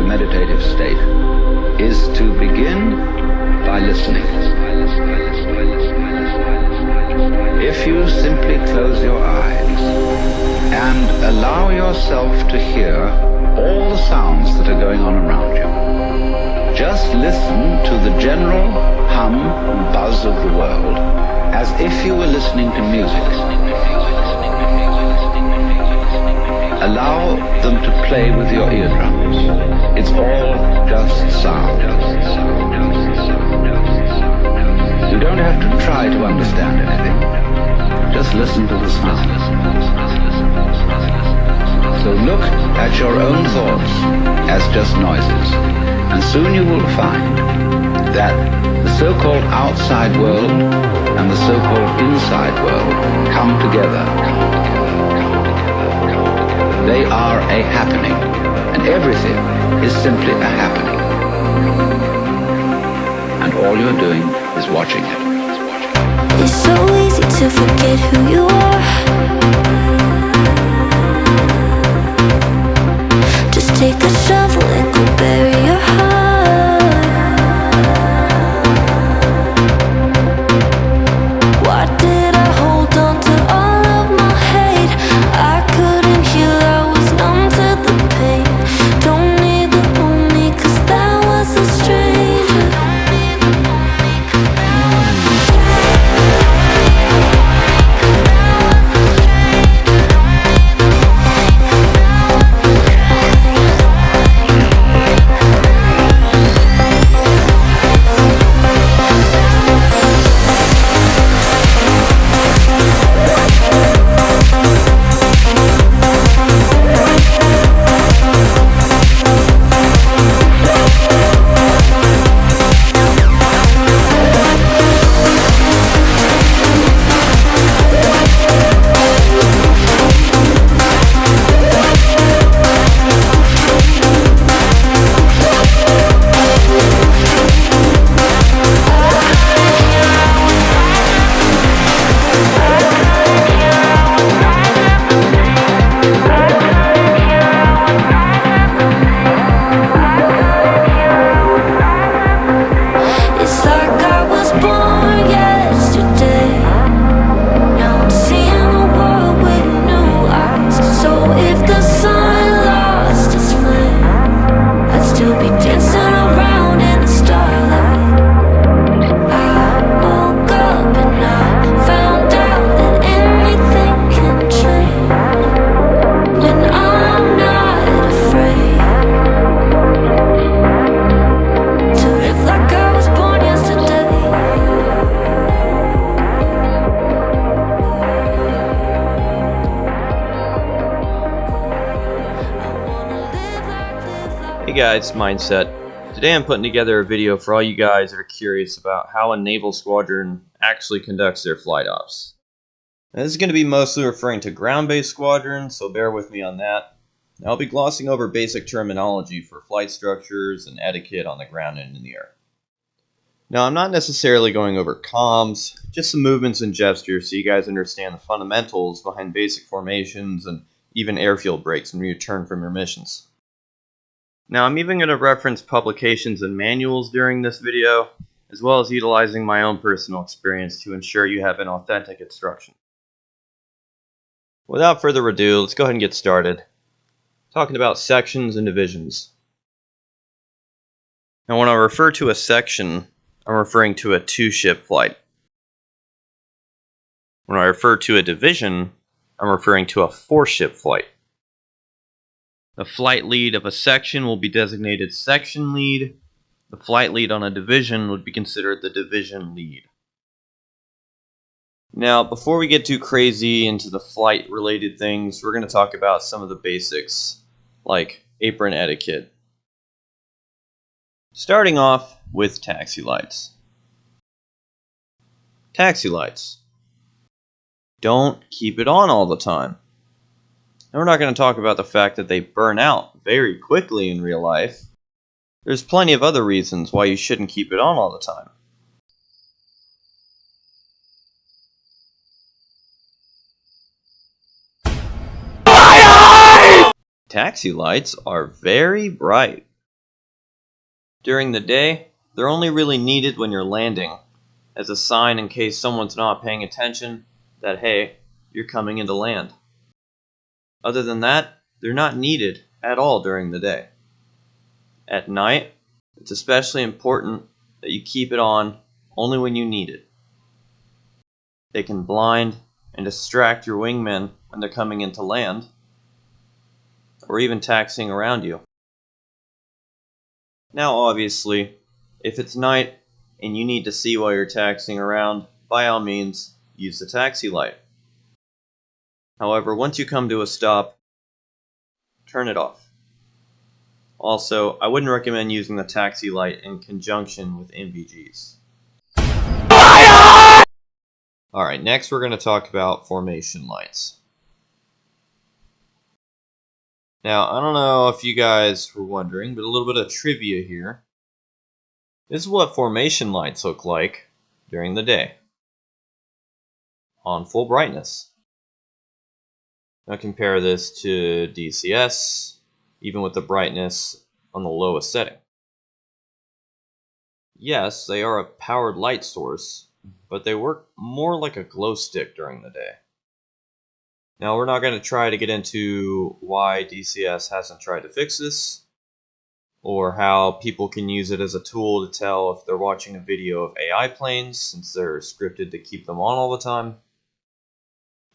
meditative state is to begin by listening. If you simply close your eyes and allow yourself to hear all the sounds that are going on around you, just listen to the general hum and buzz of the world as if you were listening to music. Allow them to play with your eardrums. It's all just sound. You don't have to try to understand anything. Just listen to the sound. So look at your own thoughts as just noises, and soon you will find that the so-called outside world and the so-called inside world come together. They are a happening, and everything is simply a happening. And all you're doing is watching it. It's so easy to forget who you are. Just take a shovel and go bury your heart. Why did I hold on to all of my hate? I couldn't heal, I was numb to the pain. Don't need the only, cause that was a stranger. Hey guys, Mindset. Today I'm putting together a video for all you guys that are curious about how a naval squadron actually conducts their flight ops. Now, this is going to be mostly referring to ground-based squadrons, so bear with me on that. I'll be glossing over basic terminology for flight structures and etiquette on the ground and in the air. Now, I'm not necessarily going over comms, just some movements and gestures so you guys understand the fundamentals behind basic formations and even airfield breaks when you return from your missions. Now, I'm even going to reference publications and manuals during this video, as well as utilizing my own personal experience to ensure you have an authentic instruction. Without further ado, let's go ahead and get started. Talking about sections and divisions. Now, when I refer to a section, I'm referring to a two-ship flight. When I refer to a division, I'm referring to a four-ship flight. The flight lead of a section will be designated section lead. The flight lead on a division would be considered the division lead. Now, before we get too crazy into the flight-related things, we're going to talk about some of the basics, like apron etiquette. Starting off with taxi lights. Taxi lights. Don't keep it on all the time. And we're not going to talk about the fact that they burn out very quickly in real life. There's plenty of other reasons why you shouldn't keep it on all the time. Taxi lights are very bright. During the day, they're only really needed when you're landing, as a sign in case someone's not paying attention that, hey, you're coming into land. Other than that, they're not needed at all during the day. At night, it's especially important that you keep it on only when you need it. They can blind and distract your wingmen when they're coming into land, or even taxiing around you. Now obviously, if it's night and you need to see while you're taxiing around, by all means, use the taxi light. However, once you come to a stop, turn it off. Also, I wouldn't recommend using the taxi light in conjunction with NVGs. Alright, next we're going to talk about formation lights. Now, I don't know if you guys were wondering, but a little bit of trivia here. This is what formation lights look like during the day, on full brightness. Now compare this to DCS, even with the brightness on the lowest setting. Yes, they are a powered light source, but they work more like a glow stick during the day. Now we're not going to try to get into why DCS hasn't tried to fix this, or how people can use it as a tool to tell if they're watching a video of AI planes, since they're scripted to keep them on all the time.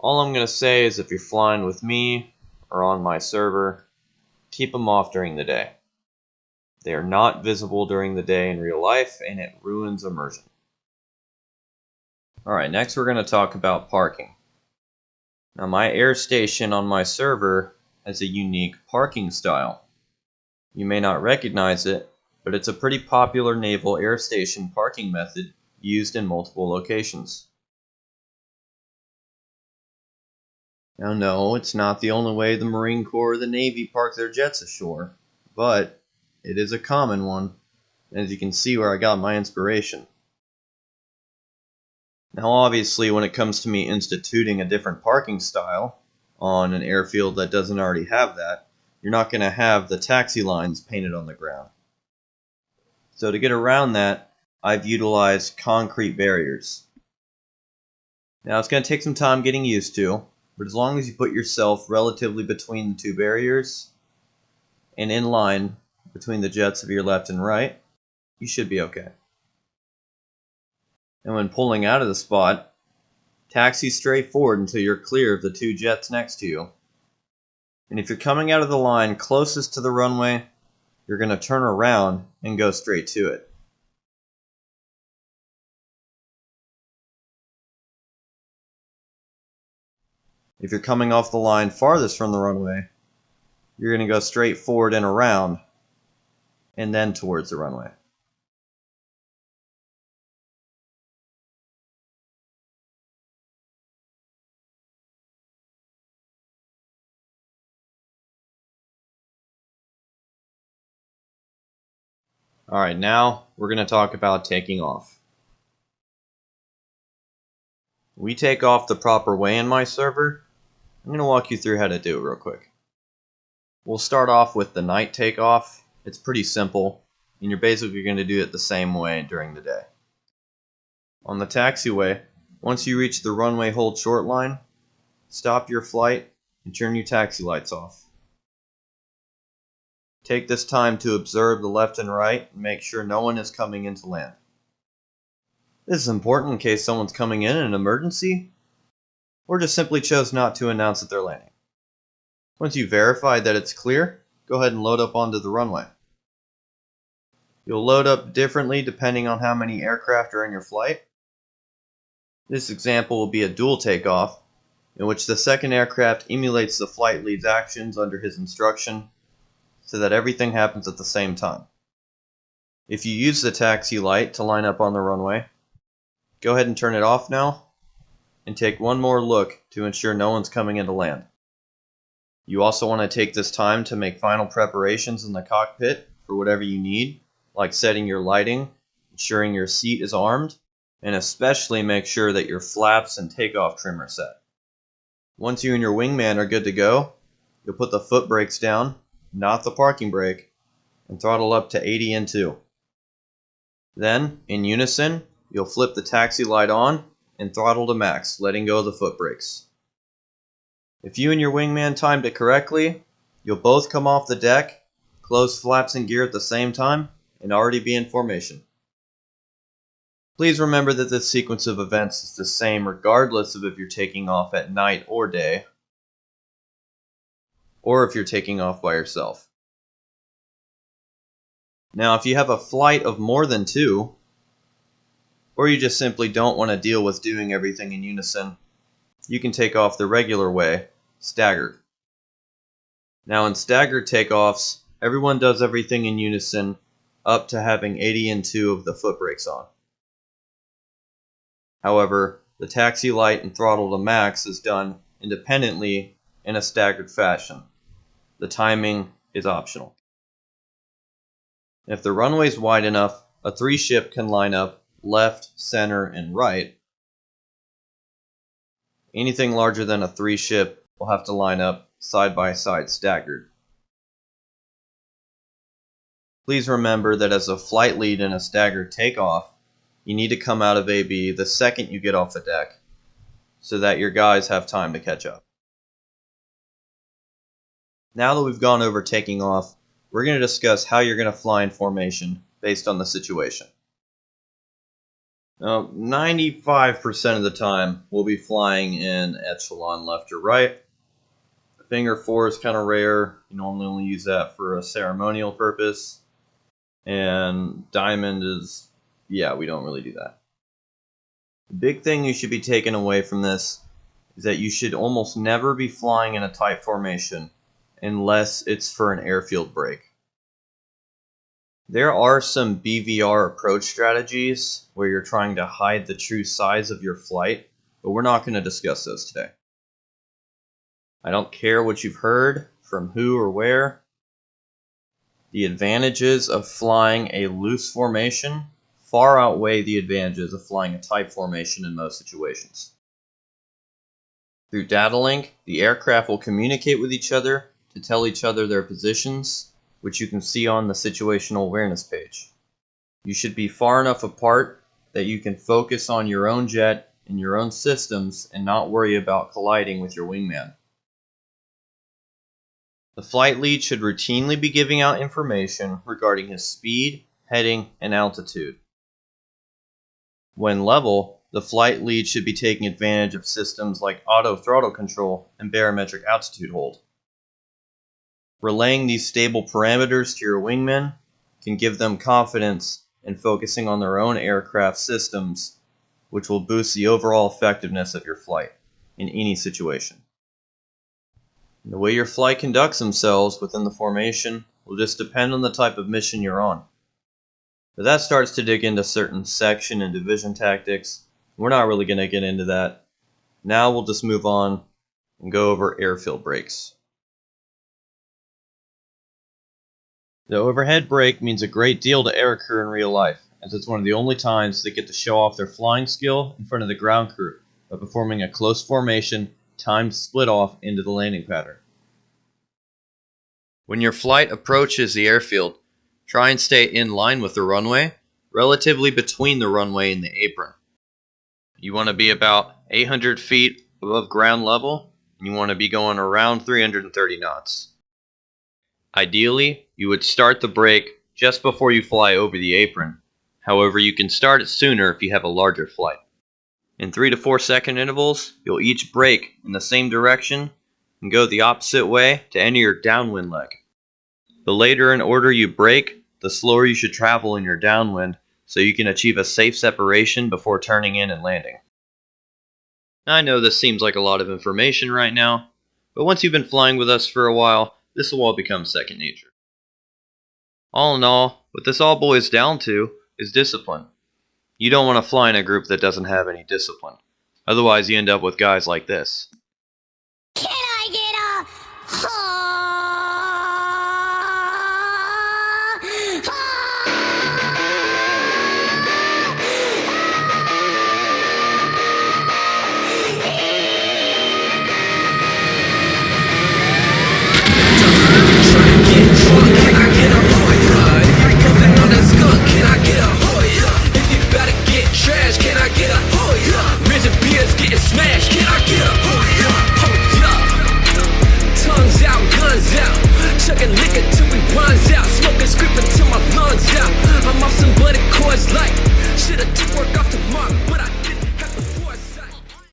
All I'm going to say is if you're flying with me or on my server, keep them off during the day. They are not visible during the day in real life, and it ruins immersion. Alright, next we're going to talk about parking. Now my air station on my server has a unique parking style. You may not recognize it, but it's a pretty popular naval air station parking method used in multiple locations. Now no, it's not the only way the Marine Corps or the Navy park their jets ashore, but it is a common one, as you can see where I got my inspiration. Now obviously when it comes to me instituting a different parking style on an airfield that doesn't already have that, you're not going to have the taxi lines painted on the ground. So to get around that, I've utilized concrete barriers. Now it's going to take some time getting used to, but as long as you put yourself relatively between the two barriers and in line between the jets of your left and right, you should be okay. And when pulling out of the spot, taxi straight forward until you're clear of the two jets next to you. And if you're coming out of the line closest to the runway, you're going to turn around and go straight to it. If you're coming off the line farthest from the runway, you're going to go straight forward and around, and then towards the runway. Alright, now we're going to talk about taking off. We take off the proper way in my server. I'm going to walk you through how to do it real quick. We'll start off with the night takeoff. It's pretty simple, and you're basically going to do it the same way during the day. On the taxiway, once you reach the runway hold short line, stop your flight and turn your taxi lights off. Take this time to observe the left and right and make sure no one is coming into land. This is important in case someone's coming in an emergency, or just simply chose not to announce that they're landing. Once you verify that it's clear, go ahead and load up onto the runway. You'll load up differently depending on how many aircraft are in your flight. This example will be a dual takeoff, in which the second aircraft emulates the flight lead's actions under his instruction, so that everything happens at the same time. If you use the taxi light to line up on the runway, go ahead and turn it off now, and take one more look to ensure no one's coming into land. You also want to take this time to make final preparations in the cockpit for whatever you need, like setting your lighting, ensuring your seat is armed, and especially make sure that your flaps and takeoff trim are set. Once you and your wingman are good to go, you'll put the foot brakes down, not the parking brake, and throttle up to 80 and 2. Then, in unison, you'll flip the taxi light on and throttle to max, letting go of the foot brakes. If you and your wingman timed it correctly, you'll both come off the deck, close flaps and gear at the same time, and already be in formation. Please remember that this sequence of events is the same regardless of if you're taking off at night or day, or if you're taking off by yourself. Now, if you have a flight of more than 2, or you just simply don't want to deal with doing everything in unison, you can take off the regular way, staggered. Now, in staggered takeoffs, everyone does everything in unison up to having 80 and 2 of the foot brakes on. However, the taxi light and throttle to max is done independently in a staggered fashion. The timing is optional. If the runway is wide enough, a 3-ship can line up left, center, and right. Anything larger than a 3-ship will have to line up side by side staggered. Please remember that as a flight lead in a staggered takeoff, you need to come out of AB the second you get off the deck, so that your guys have time to catch up. Now that we've gone over taking off, we're going to discuss how you're going to fly in formation based on the situation. Now, 95% of the time, we'll be flying in echelon left or right. Finger 4 is kind of rare. You normally only use that for a ceremonial purpose. And diamond is, yeah, we don't really do that. The big thing you should be taking away from this is that you should almost never be flying in a tight formation unless it's for an airfield break. There are some BVR approach strategies where you're trying to hide the true size of your flight, but we're not going to discuss those today. I don't care what you've heard from who or where. The advantages of flying a loose formation far outweigh the advantages of flying a tight formation in most situations. Through data link, the aircraft will communicate with each other to tell each other their positions, which you can see on the situational awareness page. You should be far enough apart that you can focus on your own jet and your own systems and not worry about colliding with your wingman. The flight lead should routinely be giving out information regarding his speed, heading, and altitude. When level, the flight lead should be taking advantage of systems like auto throttle control and barometric altitude hold. Relaying these stable parameters to your wingmen can give them confidence in focusing on their own aircraft systems, which will boost the overall effectiveness of your flight in any situation. The way your flight conducts themselves within the formation will just depend on the type of mission you're on. But that starts to dig into certain section and division tactics. We're not really going to get into that. Now we'll just move on and go over airfield breaks. The overhead brake means a great deal to air crew in real life, as it's one of the only times they get to show off their flying skill in front of the ground crew by performing a close formation timed split off into the landing pattern. When your flight approaches the airfield, try and stay in line with the runway, relatively between the runway and the apron. You want to be about 800 feet above ground level, and you want to be going around 330 knots. Ideally, you would start the brake just before you fly over the apron. However, you can start it sooner if you have a larger flight. In 3 to 4 second intervals, you'll each brake in the same direction and go the opposite way to enter your downwind leg. The later in order you brake, the slower you should travel in your downwind so you can achieve a safe separation before turning in and landing. I know this seems like a lot of information right now, but once you've been flying with us for a while, this will all become second nature. All in all, what this all boils down to is discipline. You don't want to fly in a group that doesn't have any discipline. Otherwise, you end up with guys like this. Can I get a